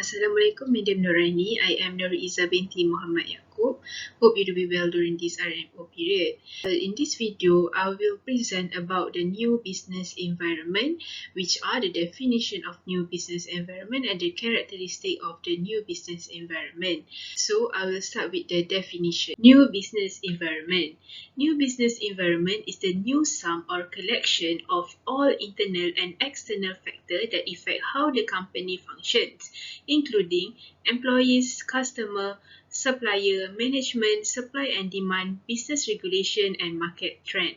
Assalamualaikum, Madam Noraini. I am Nur Izzah binti Muhammad Yaakob. Hope you do be well during this RMO period. In this video, I will present about the new business environment, which are the definition of new business environment and the characteristic of the new business environment. So, I will start with the definition. New business environment. New business environment is the new sum or collection of all internal and external factors that affect how the company functions, including employees, customer, supplier, management, supply and demand, business regulation, and market trend.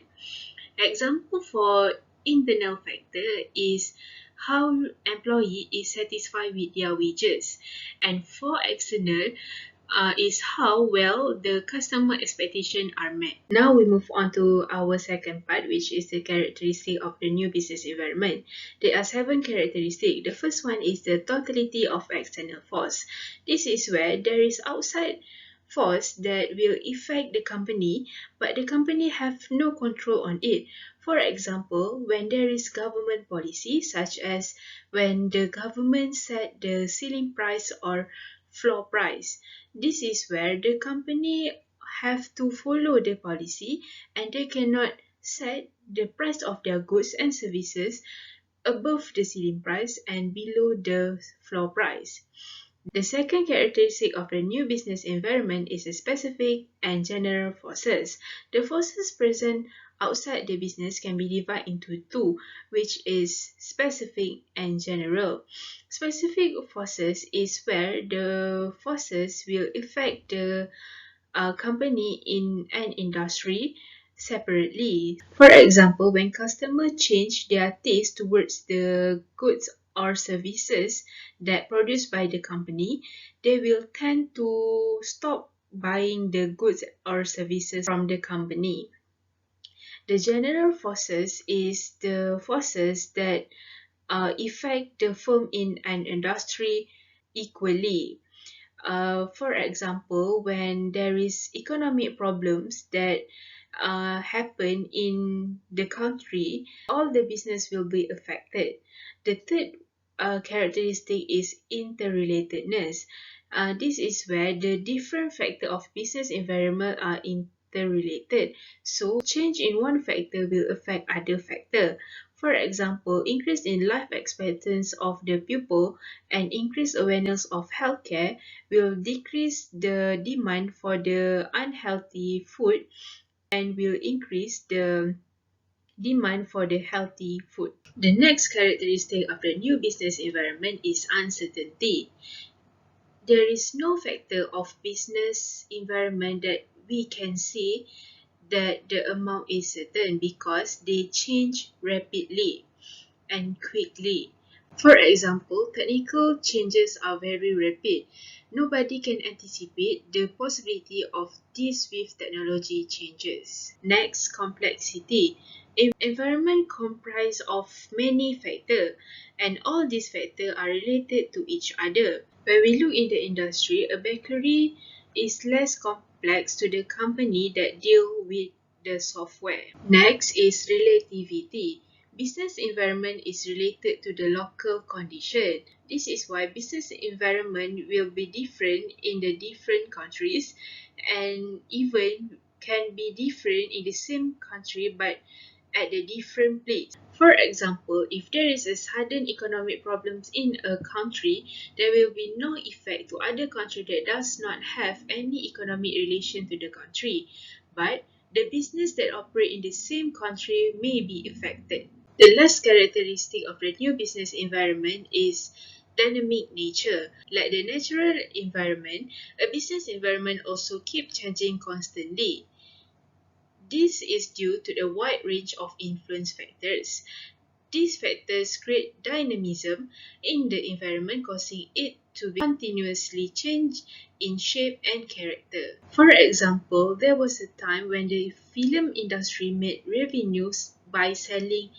Example for internal factor is how employee is satisfied with their wages, and for external is how well the customer expectations are met. Now we move on to our second part, which is the characteristic of the new business environment. There are 7 characteristics. The first one is the totality of external force. This is where there is outside force that will affect the company, but the company have no control on it. For example, when there is government policy, such as when the government set the ceiling price or floor price. This is where the company have to follow the policy and they cannot set the price of their goods and services above the ceiling price and below the floor price. The second characteristic of the new business environment is the specific and general forces. The forces present outside the business can be divided into 2, which is specific and general. Specific forces is where the forces will affect the company in an industry separately. For example, when customers change their taste towards the goods or services that produced by the company, they will tend to stop buying the goods or services from the company. The general forces is the forces that affect the firm in an industry equally. For example, when there is economic problems that happen in the country, all the business will be affected. The third characteristic is interrelatedness. This is where the different factors of business environment are interrelated. So, change in one factor will affect other factor. For example, increase in life expectancy of the pupil and increased awareness of healthcare will decrease the demand for the unhealthy food and will increase the demand for the healthy food. The next characteristic of the new business environment is uncertainty. There is no factor of business environment that we can say that the amount is certain because they change rapidly and quickly. For example, technical changes are very rapid. Nobody can anticipate the possibility of this with technology changes. Next, complexity. Environment comprises of many factors, and all these factors are related to each other. When we look in the industry, a bakery is less complex to the company that deal with the software. Next is relativity. Business environment is related to the local condition. This is why business environment will be different in the different countries and even can be different in the same country but at a different place. For example, if there is a sudden economic problems in a country, there will be no effect to other country that does not have any economic relation to the country, but the business that operate in the same country may be affected. The last characteristic of the new business environment is dynamic nature. Like the natural environment, a business environment also keeps changing constantly. This is due to the wide range of influence factors. These factors create dynamism in the environment, causing it to be continuously change in shape and character. For example, there was a time when the film industry made revenues by selling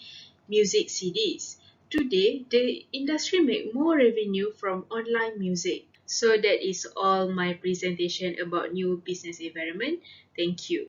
music CDs. Today, the industry make more revenue from online music. So that is all my presentation about new business environment. Thank you.